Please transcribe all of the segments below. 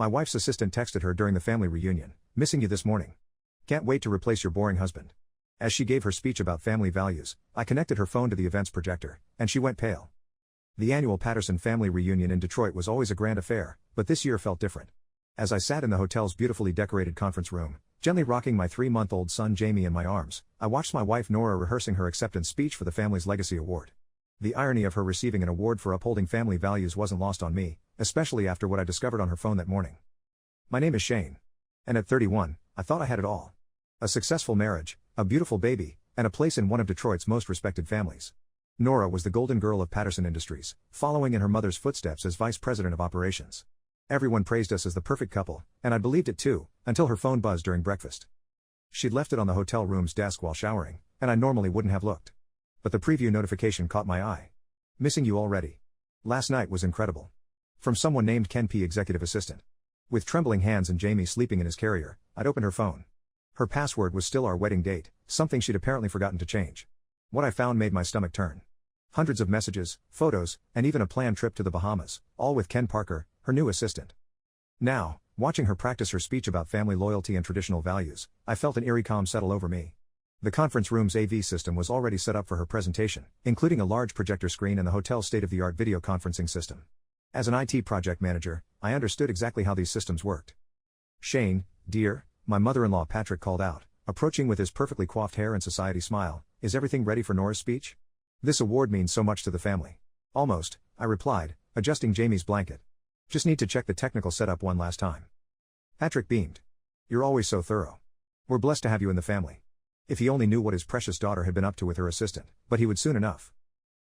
My wife's assistant texted her during the family reunion, "Missing you this morning. Can't wait to replace your boring husband." As she gave her speech about family values, I connected her phone to the event's projector, and she went pale. The annual Patterson family reunion in Detroit was always a grand affair, but this year felt different. As I sat in the hotel's beautifully decorated conference room, gently rocking my 3-month-old son Jamie in my arms, I watched my wife Nora rehearsing her acceptance speech for the family's Legacy Award. The irony of her receiving an award for upholding family values wasn't lost on me, especially after what I discovered on her phone that morning. My name is Shane. And at 31, I thought I had it all. A successful marriage, a beautiful baby, and a place in one of Detroit's most respected families. Nora was the golden girl of Patterson Industries, following in her mother's footsteps as vice president of operations. Everyone praised us as the perfect couple, and I believed it too, until her phone buzzed during breakfast. She'd left it on the hotel room's desk while showering, and I normally wouldn't have looked. But the preview notification caught my eye. "Missing you already. Last night was incredible." From someone named Ken P., executive assistant. With trembling hands and Jamie sleeping in his carrier, I'd opened her phone. Her password was still our wedding date, something she'd apparently forgotten to change. What I found made my stomach turn. Hundreds of messages, photos, and even a planned trip to the Bahamas, all with Ken Parker, her new assistant. Now, watching her practice her speech about family loyalty and traditional values, I felt an eerie calm settle over me. The conference room's AV system was already set up for her presentation, including a large projector screen and the hotel's state-of-the-art video conferencing system. As an IT project manager, I understood exactly how these systems worked. "Shane, dear," my mother-in-law Patrick called out, approaching with his perfectly coiffed hair and society smile, "is everything ready for Nora's speech? This award means so much to the family." "Almost," I replied, adjusting Jamie's blanket. "Just need to check the technical setup one last time." Patrick beamed. "You're always so thorough. We're blessed to have you in the family." If he only knew what his precious daughter had been up to with her assistant, but he would soon enough.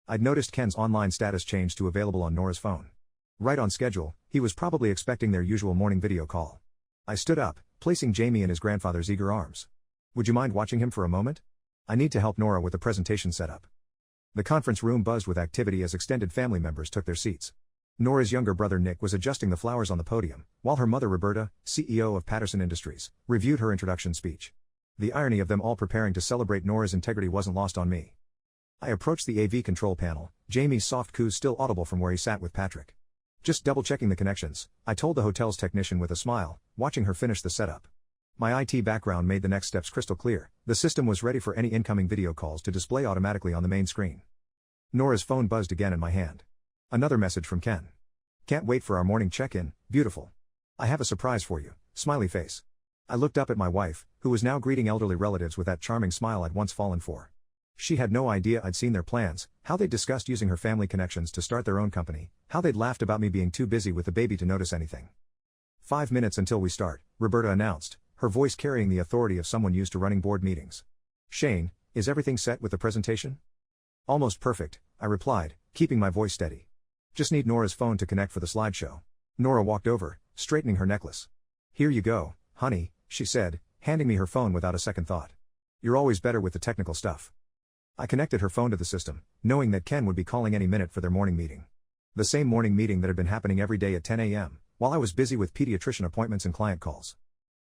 I'd noticed Ken's online status change to available on Nora's phone. Right on schedule, he was probably expecting their usual morning video call. I stood up, placing Jamie in his grandfather's eager arms. "Would you mind watching him for a moment? I need to help Nora with the presentation setup." The conference room buzzed with activity as extended family members took their seats. Nora's younger brother Nick was adjusting the flowers on the podium, while her mother Roberta, CEO of Patterson Industries, reviewed her introduction speech. The irony of them all preparing to celebrate Nora's integrity wasn't lost on me. I approached the AV control panel, Jamie's soft coos still audible from where he sat with Patrick. "Just double-checking the connections," I told the hotel's technician with a smile, watching her finish the setup. My IT background made the next steps crystal clear. The system was ready for any incoming video calls to display automatically on the main screen. Nora's phone buzzed again in my hand. Another message from Ken. "Can't wait for our morning check-in, beautiful. I have a surprise for you, smiley face." I looked up at my wife, who was now greeting elderly relatives with that charming smile I'd once fallen for. She had no idea I'd seen their plans, how they'd discussed using her family connections to start their own company, how they'd laughed about me being too busy with the baby to notice anything. "5 minutes until we start," Roberta announced, her voice carrying the authority of someone used to running board meetings. "Shane, is everything set with the presentation?" "Almost perfect," I replied, keeping my voice steady. "Just need Nora's phone to connect for the slideshow." Nora walked over, straightening her necklace. "Here you go, honey," she said, handing me her phone without a second thought. "You're always better with the technical stuff." I connected her phone to the system, knowing that Ken would be calling any minute for their morning meeting. The same morning meeting that had been happening every day at 10 a.m., while I was busy with pediatrician appointments and client calls.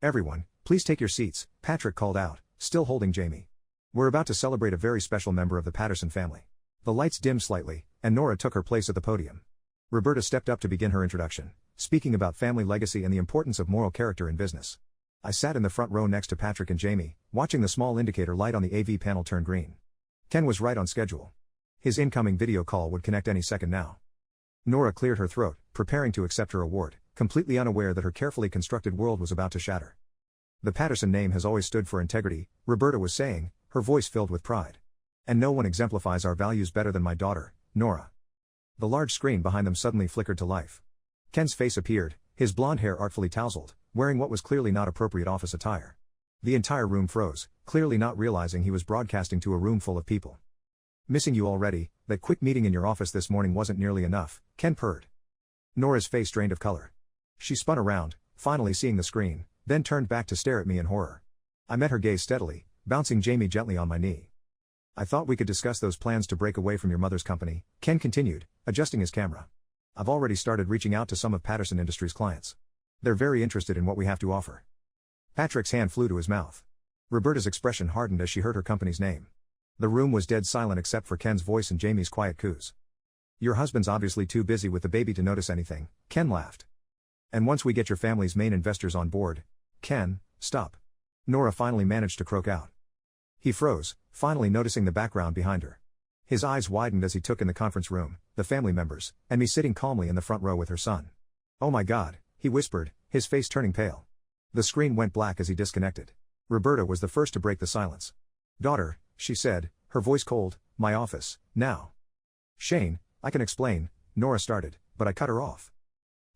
"Everyone, please take your seats," Patrick called out, still holding Jamie. "We're about to celebrate a very special member of the Patterson family." The lights dimmed slightly, and Nora took her place at the podium. Roberta stepped up to begin her introduction, speaking about family legacy and the importance of moral character in business. I sat in the front row next to Patrick and Jamie, watching the small indicator light on the AV panel turn green. Ken was right on schedule. His incoming video call would connect any second now. Nora cleared her throat, preparing to accept her award, completely unaware that her carefully constructed world was about to shatter. "The Patterson name has always stood for integrity," Roberta was saying, her voice filled with pride. "And no one exemplifies our values better than my daughter, Nora." The large screen behind them suddenly flickered to life. Ken's face appeared, his blonde hair artfully tousled, wearing what was clearly not appropriate office attire. The entire room froze, clearly not realizing he was broadcasting to a room full of people. "Missing you already, that quick meeting in your office this morning wasn't nearly enough," Ken purred. Nora's face drained of color. She spun around, finally seeing the screen, then turned back to stare at me in horror. I met her gaze steadily, bouncing Jamie gently on my knee. "I thought we could discuss those plans to break away from your mother's company," Ken continued, adjusting his camera. "I've already started reaching out to some of Patterson Industries' clients. They're very interested in what we have to offer." Patrick's hand flew to his mouth. Roberta's expression hardened as she heard her company's name. The room was dead silent except for Ken's voice and Jamie's quiet coos. "Your husband's obviously too busy with the baby to notice anything," Ken laughed. And once we get your family's main investors on board, Ken, stop. Nora finally managed to croak out. He froze, finally noticing the background behind her. His eyes widened as he took in the conference room, the family members, and me sitting calmly in the front row with her son. "Oh my God," he whispered, his face turning pale. The screen went black as he disconnected. Roberta was the first to break the silence. "Daughter," she said, her voice cold, "my office, now." "Shane, I can explain," Nora started, but I cut her off.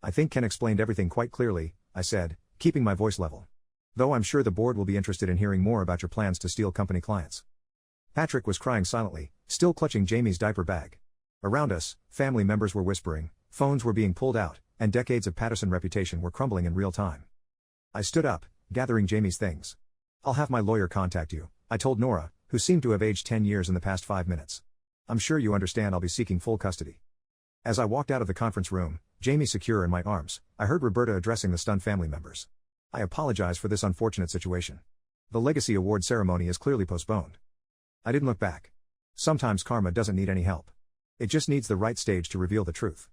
"I think Ken explained everything quite clearly," I said, keeping my voice level. "Though I'm sure the board will be interested in hearing more about your plans to steal company clients." Patrick was crying silently, still clutching Jamie's diaper bag. Around us, family members were whispering, phones were being pulled out, and decades of Patterson reputation were crumbling in real time. I stood up, gathering Jamie's things. "I'll have my lawyer contact you," I told Nora, who seemed to have aged 10 years in the past 5 minutes. "I'm sure you understand I'll be seeking full custody." As I walked out of the conference room, Jamie secure in my arms, I heard Roberta addressing the stunned family members. "I apologize for this unfortunate situation. The Legacy Award ceremony is clearly postponed." I didn't look back. Sometimes karma doesn't need any help. It just needs the right stage to reveal the truth.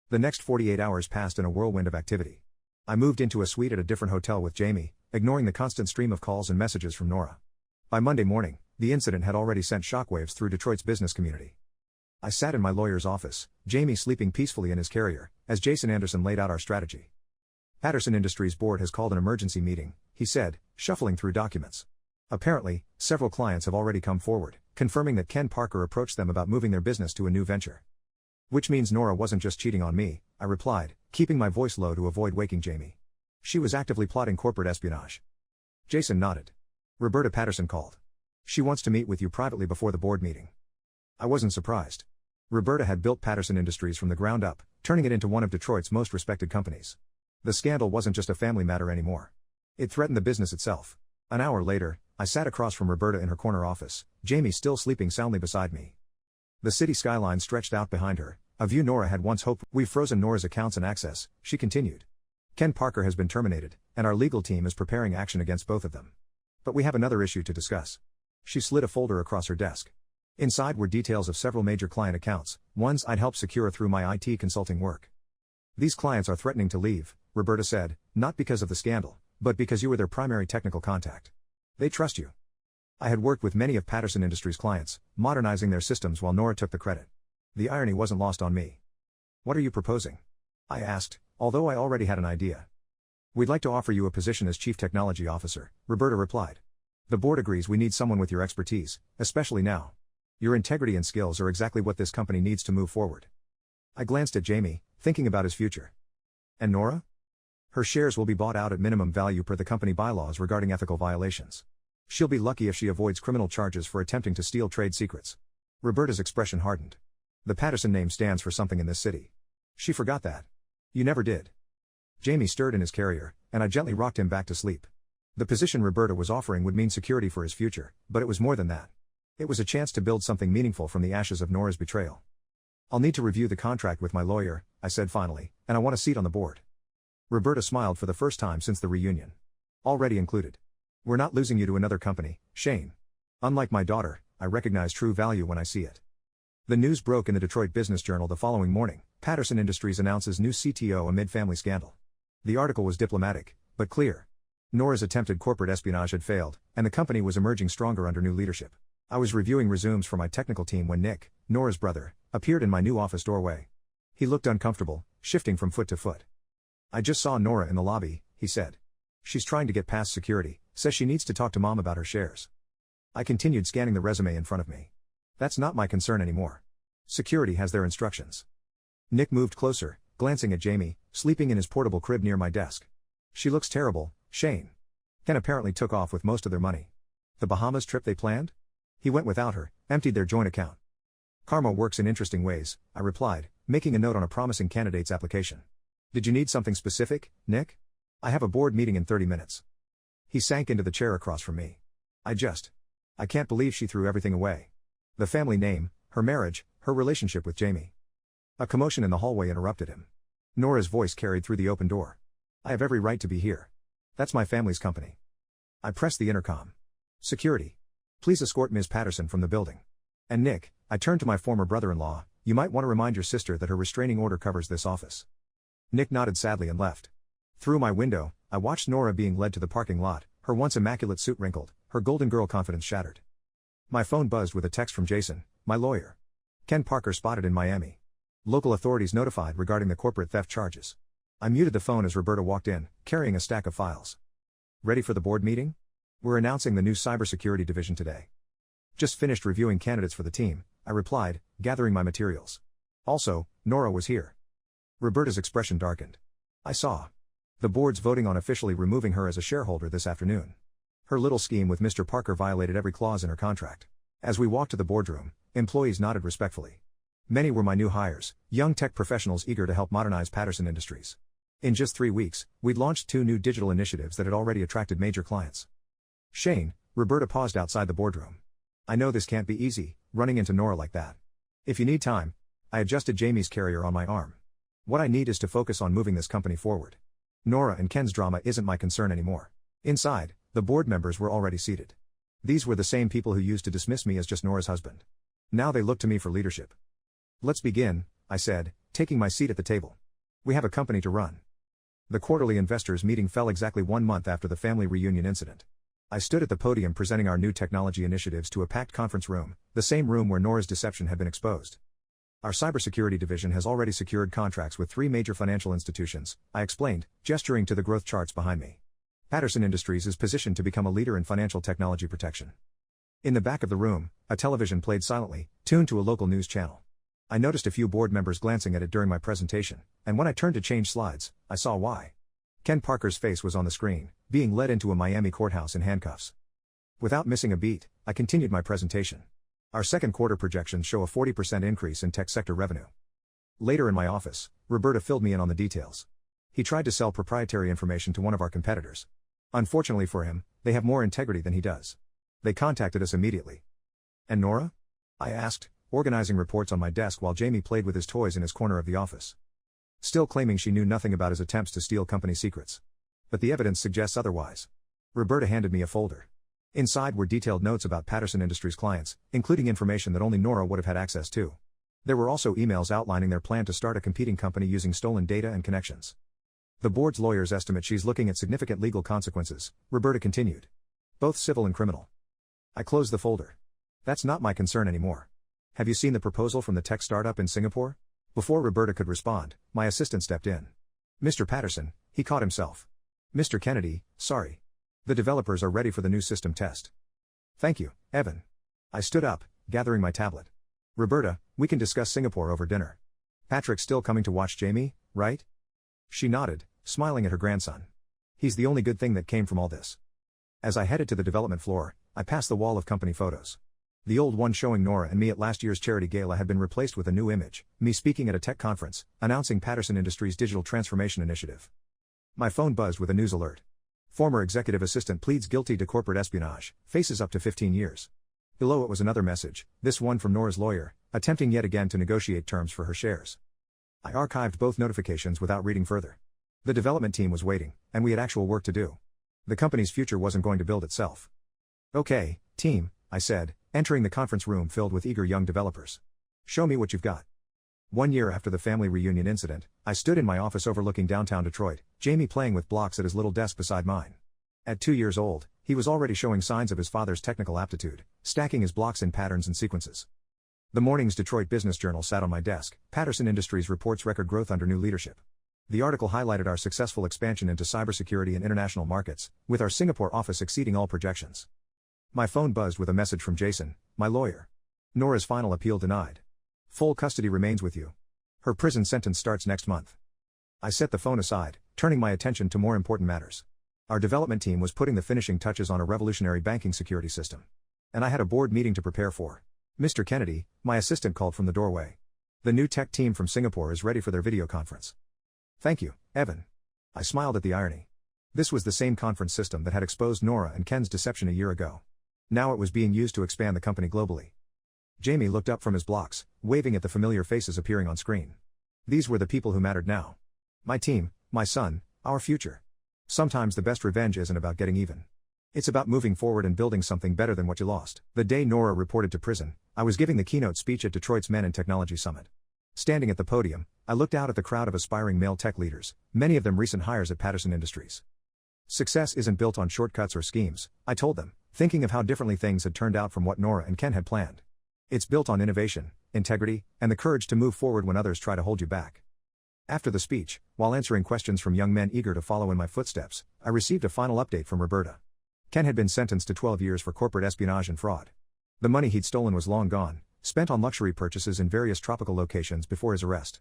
The next 48 hours passed in a whirlwind of activity. I moved into a suite at a different hotel with Jamie, ignoring the constant stream of calls and messages from Nora. By Monday morning, the incident had already sent shockwaves through Detroit's business community. I sat in my lawyer's office, Jamie sleeping peacefully in his carrier, as Jason Anderson laid out our strategy. "Patterson Industries board has called an emergency meeting," he said, shuffling through documents. "Apparently, several clients have already come forward, confirming that Ken Parker approached them about moving their business to a new venture." "Which means Nora wasn't just cheating on me," I replied, keeping my voice low to avoid waking Jamie. "She was actively plotting corporate espionage." Jason nodded. "Roberta Patterson called. She wants to meet with you privately before the board meeting." I wasn't surprised. Roberta had built Patterson Industries from the ground up, turning it into one of Detroit's most respected companies. The scandal wasn't just a family matter anymore. It threatened the business itself. An hour later, I sat across from Roberta in her corner office, Jamie still sleeping soundly beside me. The city skyline stretched out behind her, a view Nora had once hoped. "We've frozen Nora's accounts and access," she continued. "Ken Parker has been terminated, and our legal team is preparing action against both of them. But we have another issue to discuss." She slid a folder across her desk. Inside were details of several major client accounts, ones I'd helped secure through my IT consulting work. "These clients are threatening to leave," Roberta said, "not because of the scandal, but because you were their primary technical contact. They trust you." I had worked with many of Patterson Industries' clients, modernizing their systems while Nora took the credit. The irony wasn't lost on me. "What are you proposing?" I asked, although I already had an idea. "We'd like to offer you a position as Chief Technology Officer," Roberta replied. "The board agrees we need someone with your expertise, especially now. Your integrity and skills are exactly what this company needs to move forward." I glanced at Jamie, thinking about his future. "And Nora?" "Her shares will be bought out at minimum value per the company bylaws regarding ethical violations. She'll be lucky if she avoids criminal charges for attempting to steal trade secrets." Roberta's expression hardened. "The Patterson name stands for something in this city. She forgot that. You never did." Jamie stirred in his carrier, and I gently rocked him back to sleep. The position Roberta was offering would mean security for his future, but it was more than that. It was a chance to build something meaningful from the ashes of Nora's betrayal. "I'll need to review the contract with my lawyer," I said finally, "and I want a seat on the board." Roberta smiled for the first time since the reunion. "Already included. We're not losing you to another company, Shane. Unlike my daughter, I recognize true value when I see it." The news broke in the Detroit Business Journal the following morning. Patterson Industries announces new CTO amid family scandal. The article was diplomatic, but clear. Nora's attempted corporate espionage had failed, and the company was emerging stronger under new leadership. I was reviewing resumes for my technical team when Nick, Nora's brother, appeared in my new office doorway. He looked uncomfortable, shifting from foot to foot. "I just saw Nora in the lobby," he said. "She's trying to get past security, says she needs to talk to Mom about her shares." I continued scanning the resume in front of me. "That's not my concern anymore. Security has their instructions." Nick moved closer, glancing at Jamie, sleeping in his portable crib near my desk. "She looks terrible, Shane. Ken apparently took off with most of their money. The Bahamas trip they planned? He went without her, emptied their joint account." "Karma works in interesting ways," I replied, making a note on a promising candidate's application. "Did you need something specific, Nick? I have a board meeting in 30 minutes. He sank into the chair across from me. I can't believe she threw everything away. The family name, her marriage, her relationship with Jamie." A commotion in the hallway interrupted him. Nora's voice carried through the open door. "I have every right to be here. That's my family's company." I pressed the intercom. "Security. Please escort Ms. Patterson from the building. And Nick," I turned to my former brother-in-law, "you might want to remind your sister that her restraining order covers this office." Nick nodded sadly and left. Through my window, I watched Nora being led to the parking lot, her once immaculate suit wrinkled, her golden girl confidence shattered. My phone buzzed with a text from Jason, my lawyer. Ken Parker spotted in Miami. Local authorities notified regarding the corporate theft charges. I muted the phone as Roberta walked in, carrying a stack of files. Ready for the board meeting? We're announcing the new cybersecurity division today. Just finished reviewing candidates for the team, I replied, gathering my materials. Also, Nora was here. Roberta's expression darkened. I saw. The board's voting on officially removing her as a shareholder this afternoon. Her little scheme with Mr. Parker violated every clause in her contract. As we walked to the boardroom, employees nodded respectfully. Many were my new hires, young tech professionals eager to help modernize Patterson Industries. In just 3 weeks, we'd launched 2 new digital initiatives that had already attracted major clients. Shane, Roberta paused outside the boardroom. I know this can't be easy, running into Nora like that. If you need time, I adjusted Jamie's carrier on my arm. What I need is to focus on moving this company forward. Nora and Ken's drama isn't my concern anymore. Inside, the board members were already seated. These were the same people who used to dismiss me as just Nora's husband. Now they looked to me for leadership. Let's begin, I said, taking my seat at the table. We have a company to run. The quarterly investors meeting fell exactly 1 month after the family reunion incident. I stood at the podium presenting our new technology initiatives to a packed conference room, the same room where Nora's deception had been exposed. Our cybersecurity division has already secured contracts with 3 major financial institutions, I explained, gesturing to the growth charts behind me. Patterson Industries is positioned to become a leader in financial technology protection. In the back of the room, a television played silently, tuned to a local news channel. I noticed a few board members glancing at it during my presentation, and when I turned to change slides, I saw why. Ken Parker's face was on the screen, being led into a Miami courthouse in handcuffs. Without missing a beat, I continued my presentation. Our second quarter projections show a 40% increase in tech sector revenue. Later in my office, Roberta filled me in on the details. He tried to sell proprietary information to one of our competitors. Unfortunately for him, they have more integrity than he does. They contacted us immediately. And Nora? I asked, organizing reports on my desk while Jamie played with his toys in his corner of the office. Still claiming she knew nothing about his attempts to steal company secrets. But the evidence suggests otherwise. Roberta handed me a folder. Inside were detailed notes about Patterson Industries clients, including information that only Nora would have had access to. There were also emails outlining their plan to start a competing company using stolen data and connections. The board's lawyers estimate she's looking at significant legal consequences, Roberta continued. Both civil and criminal. I closed the folder. That's not my concern anymore. Have you seen the proposal from the tech startup in Singapore? Before Roberta could respond, my assistant stepped in. Mr. Patterson, he caught himself. Mr. Kennedy, sorry. The developers are ready for the new system test. Thank you, Evan. I stood up, gathering my tablet. Roberta, we can discuss Singapore over dinner. Patrick's still coming to watch Jamie, right? She nodded, smiling at her grandson. He's the only good thing that came from all this. As I headed to the development floor, I passed the wall of company photos. The old one showing Nora and me at last year's charity gala had been replaced with a new image, me speaking at a tech conference, announcing Patterson Industries' digital transformation initiative. My phone buzzed with a news alert. Former executive assistant pleads guilty to corporate espionage, faces up to 15 years. Below it was another message, this one from Nora's lawyer, attempting yet again to negotiate terms for her shares. I archived both notifications without reading further. The development team was waiting, and we had actual work to do. The company's future wasn't going to build itself. Okay, team, I said, entering the conference room filled with eager young developers. Show me what you've got. 1 year after the family reunion incident, I stood in my office overlooking downtown Detroit, Jamie playing with blocks at his little desk beside mine. At 2 years old, he was already showing signs of his father's technical aptitude, stacking his blocks in patterns and sequences. The morning's Detroit Business Journal sat on my desk. Patterson Industries reports record growth under new leadership. The article highlighted our successful expansion into cybersecurity and international markets, with our Singapore office exceeding all projections. My phone buzzed with a message from Jason, my lawyer. Nora's final appeal denied. Full custody remains with you. Her prison sentence starts next month. I set the phone aside, turning my attention to more important matters. Our development team was putting the finishing touches on a revolutionary banking security system. And I had a board meeting to prepare for. Mr. Kennedy, my assistant called from the doorway. The new tech team from Singapore is ready for their video conference. Thank you, Evan. I smiled at the irony. This was the same conference system that had exposed Nora and Ken's deception a year ago. Now it was being used to expand the company globally. Jamie looked up from his blocks, waving at the familiar faces appearing on screen. These were the people who mattered now. My team, my son, our future. Sometimes the best revenge isn't about getting even. It's about moving forward and building something better than what you lost. The day Nora reported to prison, I was giving the keynote speech at Detroit's Men in Technology Summit. Standing at the podium, I looked out at the crowd of aspiring male tech leaders, many of them recent hires at Patterson Industries. Success isn't built on shortcuts or schemes, I told them, thinking of how differently things had turned out from what Nora and Ken had planned. It's built on innovation, integrity, and the courage to move forward when others try to hold you back. After the speech, while answering questions from young men eager to follow in my footsteps, I received a final update from Roberta. Ken had been sentenced to 12 years for corporate espionage and fraud. The money he'd stolen was long gone, spent on luxury purchases in various tropical locations before his arrest.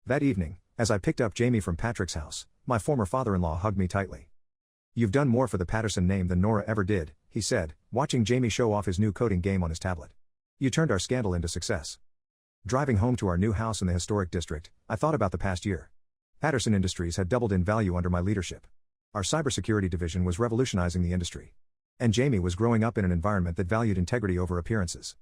That evening, as I picked up Jamie from Patrick's house, my former father-in-law hugged me tightly. "You've done more for the Patterson name than Nora ever did," he said, watching Jamie show off his new coding game on his tablet. "You turned our scandal into success." Driving home to our new house in the historic district, I thought about the past year. Patterson Industries had doubled in value under my leadership. Our cybersecurity division was revolutionizing the industry. And Jamie was growing up in an environment that valued integrity over appearances.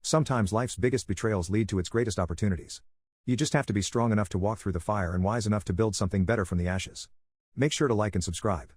Sometimes life's biggest betrayals lead to its greatest opportunities. You just have to be strong enough to walk through the fire and wise enough to build something better from the ashes. Make sure to like and subscribe.